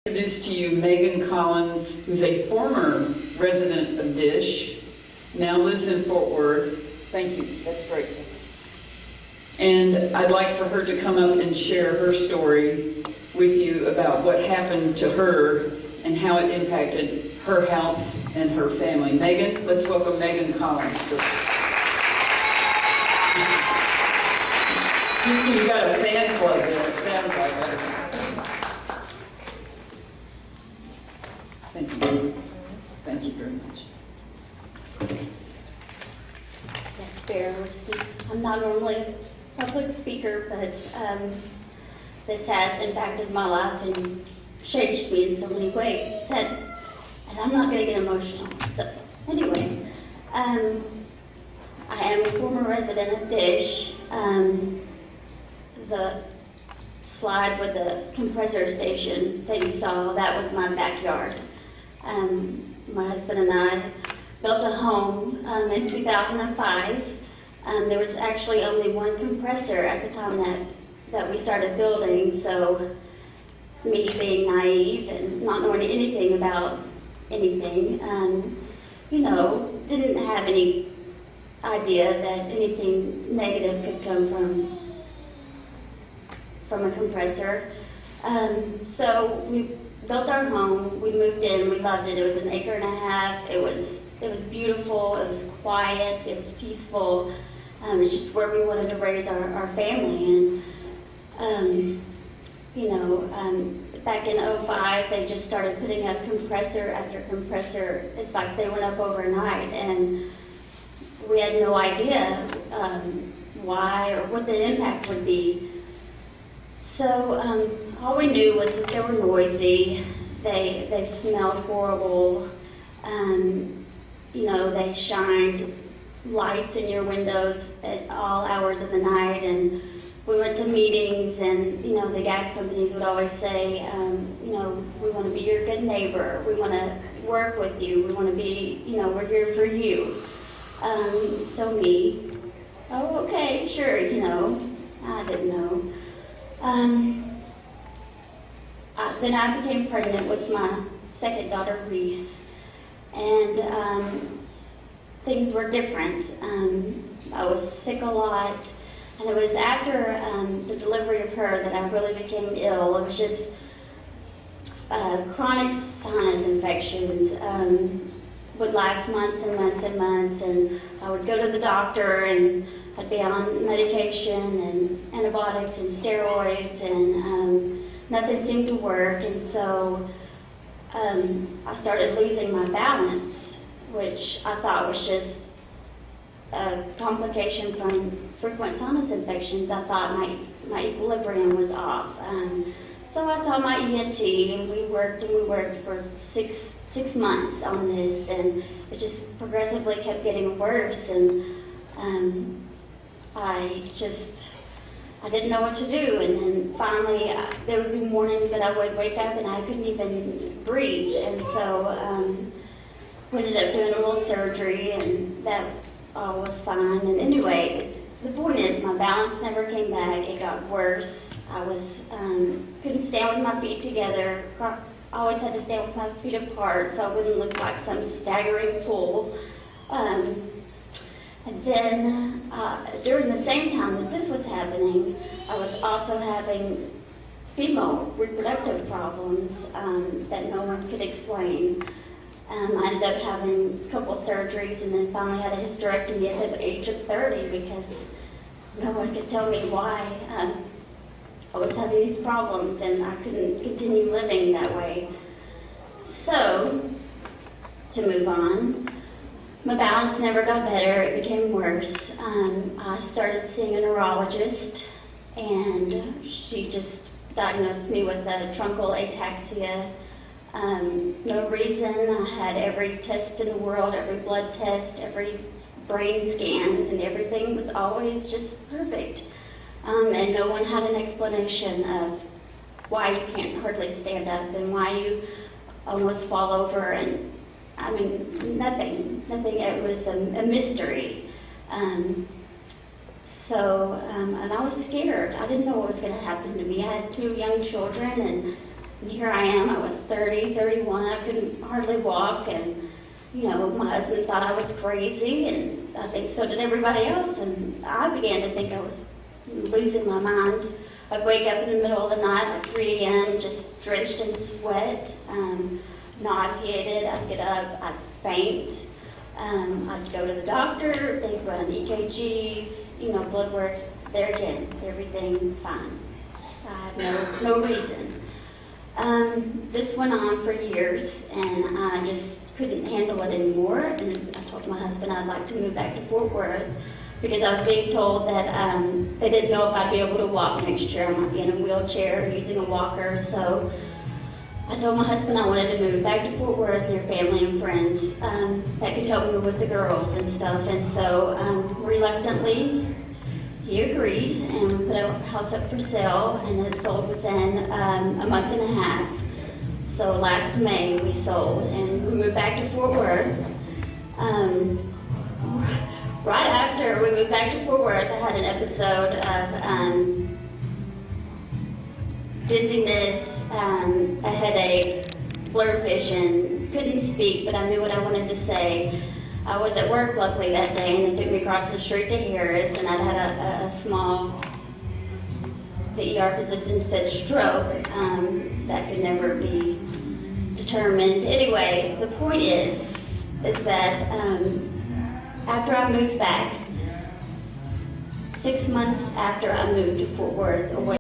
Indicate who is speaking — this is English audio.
Speaker 1: Introduce to you Megan Collins, who's a former resident of Dish, now lives in Fort Worth. Thank you, that's great. And I'd like for her to come up and share her story with you about what happened to her and how it impacted her health and her family. Megan, let's welcome Megan Collins. You got a fan club there, it sounds like it. Thank you. Thank you very much.
Speaker 2: Yes, bear with me. I'm not normally a public speaker, but this has impacted my life and changed me in so many ways that, and I'm not going to get emotional. So anyway, I am a former resident of Dish. The slide with the compressor station that you saw, that was my backyard. My husband and I built a home in 2005. There was actually only one compressor at the time that we started building, so me being naive and not knowing anything about anything, didn't have any idea that anything negative could come from a compressor. So we built our home, we moved in, we loved it. It was an acre and a half. It was beautiful, it was quiet, it was peaceful. It's just where we wanted to raise our family. And back in '05, they just started putting up compressor after compressor. It's like they went up overnight, and we had no idea why or what the impact would be. So all we knew was that they were noisy, they smelled horrible, they shined lights in your windows at all hours of the night, and we went to meetings, and the gas companies would always say, we want to be your good neighbor, we want to work with you, we want to be, we're here for you. So me, oh okay, sure, I didn't know. Then I became pregnant with my second daughter, Reese, and things were different. I was sick a lot, and it was after the delivery of her that I really became ill. It was just chronic sinus infections would last months and months and months, and I would go to the doctor, and I'd be on medication and antibiotics and steroids, and nothing seemed to work. And so I started losing my balance, which I thought was just a complication from frequent sinus infections. I thought my equilibrium was off. So I saw my ENT, and we worked for six months on this, and it just progressively kept getting worse. And I didn't know what to do, and then finally there would be mornings that I would wake up and I couldn't even breathe, and so we ended up doing a little surgery, and that all was fine. And anyway, the point is, my balance never came back. It got worse. I was couldn't stand with my feet together. I always had to stand with my feet apart so I wouldn't look like some staggering fool. And then during the same time that this was happening, I was also having female reproductive problems that no one could explain. I ended up having a couple of surgeries, and then finally had a hysterectomy at the age of 30 because no one could tell me why I was having these problems, and I couldn't continue living that way. So, to move on, my balance never got better, it became worse. I started seeing a neurologist, and she just diagnosed me with a truncal ataxia. No reason. I had every test in the world, every blood test, every brain scan, and everything was always just perfect. And no one had an explanation of why you can't hardly stand up and why you almost fall over, and nothing. It was a mystery. And I was scared. I didn't know what was going to happen to me. I had 2 young children, and And here I am, I was 30, 31, I couldn't hardly walk, and, you know, my husband thought I was crazy, and I think so did everybody else, and I began to think I was losing my mind. I'd wake up in the middle of the night at 3 a.m., just drenched in sweat, nauseated. I'd get up, I'd faint. I'd go to the doctor, they'd run EKGs, you know, blood work. There again, everything fine. I had no reason. This went on for years, and I just couldn't handle it anymore. And I told my husband I'd like to move back to Fort Worth because I was being told that they didn't know if I'd be able to walk next year. I might be in a wheelchair using a walker. So I told my husband I wanted to move back to Fort Worth near family and friends that could help me with the girls and stuff. And so reluctantly, he agreed, and we put our house up for sale, and it sold within a month and a half. So last May we sold, and we moved back to Fort Worth. Right after we moved back to Fort Worth, I had an episode of dizziness, a headache, blurred vision, couldn't speak, but I knew what I wanted to say. I was at work, luckily, that day, and they took me across the street to Harris, and I'd had a small, the ER physician said stroke, that could never be determined. Anyway, the point is that after I moved back, 6 months after I moved to Fort Worth, away